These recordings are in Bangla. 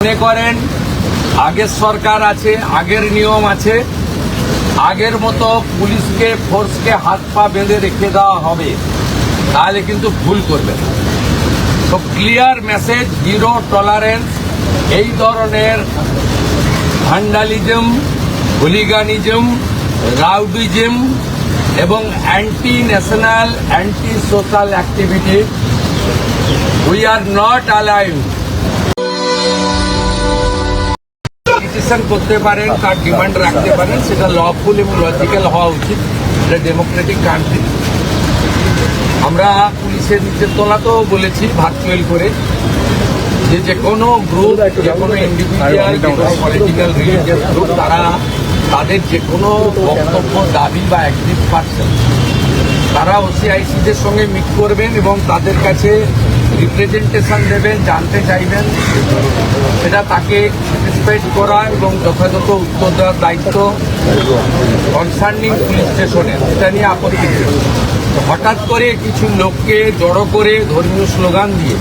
মনে করেন আগের সরকার আছে, আগের নিয়ম আছে, আগের মতো পুলিশকে ফোর্সকে হাত পা বেঁধে রেখে দেওয়া হবে, তাহলে কিন্তু ভুল করবে না। তো ক্লিয়ার মেসেজ, জিরো টলারেন্স এই ধরনের ভ্যান্ডালিজম, হুলিগানিজম, রাউডিজম এবং anti national, anti social activity we are not allowed. Petition করতে পারেন, তার ডিমান্ড রাখতে পারেন, সেটা লফুল এবং লজিক্যাল হওয়া উচিত। এটা ডেমোক্রেটিক কান্ট্রি। আমরা পুলিশের নিচের তলাতেও বলেছি ভার্চুয়াল করে যে কোনো গ্রুপ, যে কোনো ইন্ডিভিজুয়াল, যে কোনো পলিটিক্যাল রিলিজিয়াস গ্রুপ, তারা তাদের যে কোনো বক্তব্য, দাবি বা অ্যাক্টিভ পারছেন, তারা ওসিআইসিদের সঙ্গে মিট করবেন এবং তাদের কাছে রিপ্রেজেন্টেশন দেবেন, জানতে চাইবেন, সেটা তাকে স্যাটিসফাইড করা এবং যথাযথ উত্তর দেওয়ার দায়িত্ব কনসার্নিং পুলিশ স্টেশনের। এটা নিয়ে আপত্তি নেই। হঠাৎ করে কিছু লোককে জড়ো করে ধর্মীয় স্লোগান দিয়ে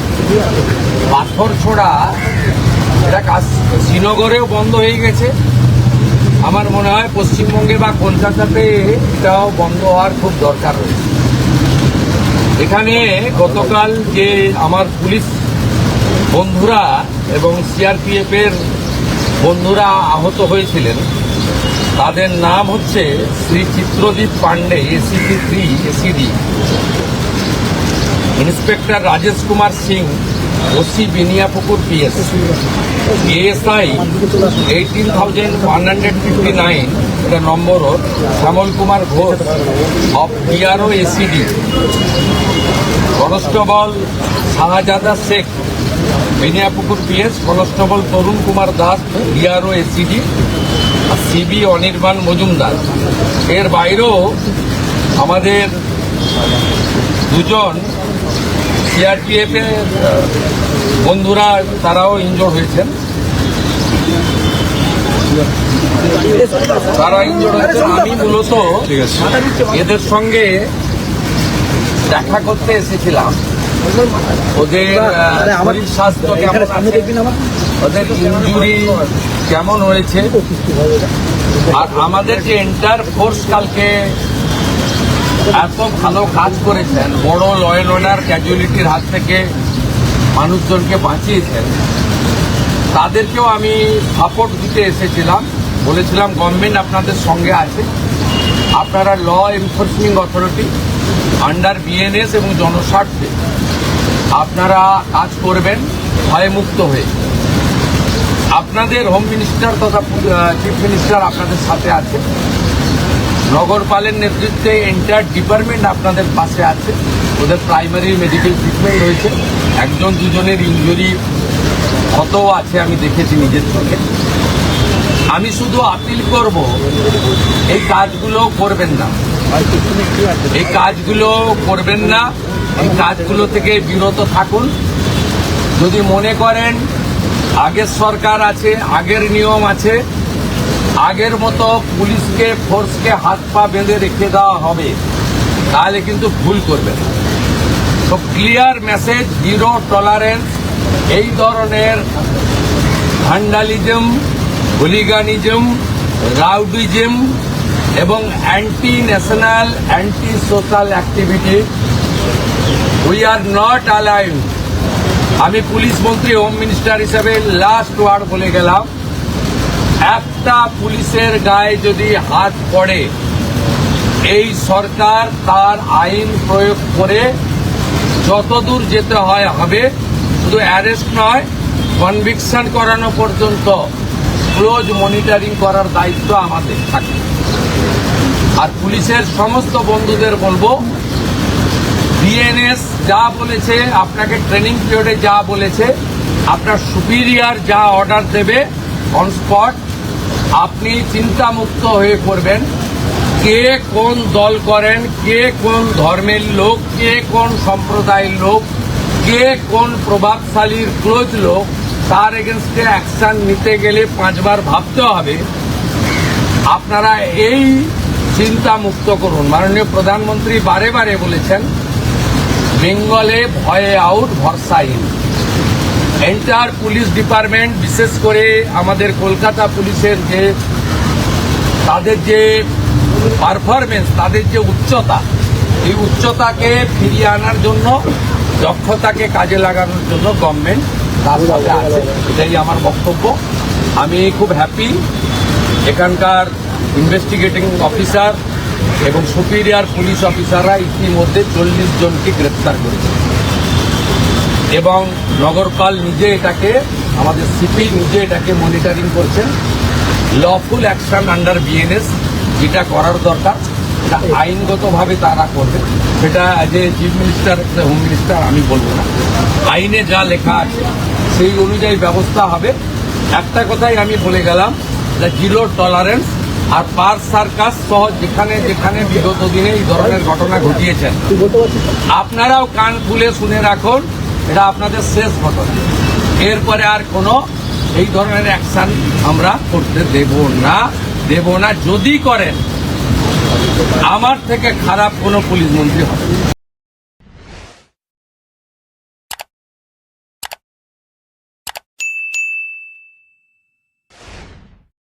পাথর ছোড়া, এটা শ্রীনগরেও বন্ধ হয়ে গেছে। আমার মনে হয় পশ্চিমবঙ্গে বা কলকাতাতে এটাও বন্ধ হওয়ার খুব দরকার রয়েছে। এখানে গতকাল যে আমার পুলিশ বন্ধুরা এবং সিআরপিএফ এর বন্ধুরা আহত হয়েছিলেন, তাদের নাম হচ্ছে Shri Chitradeep Pandey, ACP 3 ACD, inspector Rajesh Kumar Singh, OC Beniapukur PS, ASI 18,159 এটা number, Shyamal Kumar Ghosh of DRO ACD, constable Shahzada Sheikh Beniapukur PS, constable Tarun Kumar Das DRO ACD, আর সিবি অনির্বাণ মজুমদার। এর বাইরেও আমাদের দুজন সিআরপিএফ এর বন্ধুরা, তারাও ইনজোর্ড হয়েছেন। আমি মূলত এদের সঙ্গে দেখা করতে এসেছিলাম, ওদের শরীর স্বাস্থ্য কেমন আছে, ওদের ইনজুরি কেমন হয়েছে, আর আমাদের যে এন্টার ফোর্স কালকে এত ভালো কাজ করেছেন, বড় ল অ্যান্ড অর্ডার ক্যাজুয়ালিটির হাত থেকে মানুষজনকে বাঁচিয়েছেন, তাদেরকেও আমি সাপোর্ট দিতে এসেছিলাম। বলেছিলাম গভর্নমেন্ট আপনাদের সঙ্গে আছে, আপনারা law enforcing authority under BNS এবং জনস্বার্থে আপনারা কাজ করবেন ভয়মুক্ত হয়ে। আপনাদের হোম মিনিস্টার তথা চিফ মিনিস্টার আপনাদের সাথে আছে, নগরপালের নেতৃত্বে এন্টায়ার ডিপার্টমেন্ট আপনাদের পাশে আছে। ওদের প্রাইমারি মেডিকেল ট্রিটমেন্ট হয়েছে, একজন দুজনের ইনজুরি হতও আছে, আমি দেখেছি নিজের চোখে। আমি শুধু আপিল করব, এই কাজগুলো করবেন না, এই কাজগুলো করবেন না, এই কাজগুলো থেকে বিরত থাকুন। যদি মনে করেন আগের সরকার আছে, আগের নিয়ম আছে, আগের মতো পুলিশকে ফোর্সকে হাত পা বেঁধে রেখে দেওয়া হবে, তাহলে কিন্তু ভুল করবে না। তো ক্লিয়ার মেসেজ, জিরো টলারেন্স এই ধরনের ভ্যান্ডালিজম, হুলিগানিজম, রাউডিজম এবং anti national, anti social activity we are not allowed. আমি পুলিশ মন্ত্রী, হোম মিনিস্টার হিসেবে লাস্ট ওয়ার্ড বলে গেলাম, একটা পুলিশের গায়ে যদি হাত পড়ে, এই সরকার তার আইন প্রয়োগ করে যতদূর যেতে হয় হবে। শুধু অ্যারেস্ট নয়, কনভিকশন করানো পর্যন্ত ক্লোজ মনিটরিং করার দায়িত্ব আমাদের থাকে। আর পুলিশের সমস্ত বন্ধুদের বলবো, বিএনএস যা বলেছে, আপনাকে ট্রেনিং পিরিয়ডে যা বলেছে, আপনার সুপিরিয়র যা অর্ডার দেবে অন স্পট, আপনি চিন্তামুক্ত হয়ে করবেন। কে কোন দল করেন, কে কোন ধর্মের লোক, কে কোন সম্প্রদায়ের লোক, কে কোন প্রভাবশালীর ক্লোজ লোক, তার এগেনস্টে অ্যাকশন নিতে গেলে 5 বার ভাবতে হবে। আপনারা এই চিন্তা মুক্ত করুন। মাননীয় প্রধানমন্ত্রী বারে বারে বলেছেন, বেঙ্গলে ভয়ে আউট ভরসা ইন। এন্টার পুলিশ ডিপার্টমেন্ট, বিশেষ করে আমাদের কলকাতা পুলিশের যে তাদের যে পারফরমেন্স, তাদের যে উচ্চতা, এই উচ্চতাকে ফিরিয়ে আনার জন্য, দক্ষতাকে কাজে লাগানোর জন্য গভর্নমেন্ট তার সাথে আছে। এটাই আমার বক্তব্য। আমি খুব হ্যাপি এখানকার ইনভেস্টিগেটিং অফিসার এবং সুপিরিয়র পুলিশ অফিসাররা ইতিমধ্যে 40 জনকে গ্রেপ্তার করেছে এবং নগরপাল নিজে এটাকে, আমাদের সিপি নিজে এটাকে মনিটরিং করছেন। লফুল অ্যাকশন আন্ডার বিএনএস যেটা করার দরকার, এটা আইনগতভাবে তারা করবে। সেটা as a chief minister, home minister আমি বলবো না, আইনে যা লেখা আছে সেই অনুযায়ী ব্যবস্থা হবে। একটা কথাই আমি বলে গেলাম, যে জিরো টলারেন্স। আর পার সার্কাস সহ যেখানে যেখানে বিগত দিনে এই ধরনের ঘটনা ঘটিয়েছেন, আপনারাও কান খুলে শুনে রাখুন, এটা আপনাদের শেষ ঘটনা। এরপরে আর কোনো এই ধরনের অ্যাকশন আমরা করতে দেব না। যদি করেন, আমার থেকে খারাপ কোনো পুলিশ মন্ত্রী হবে।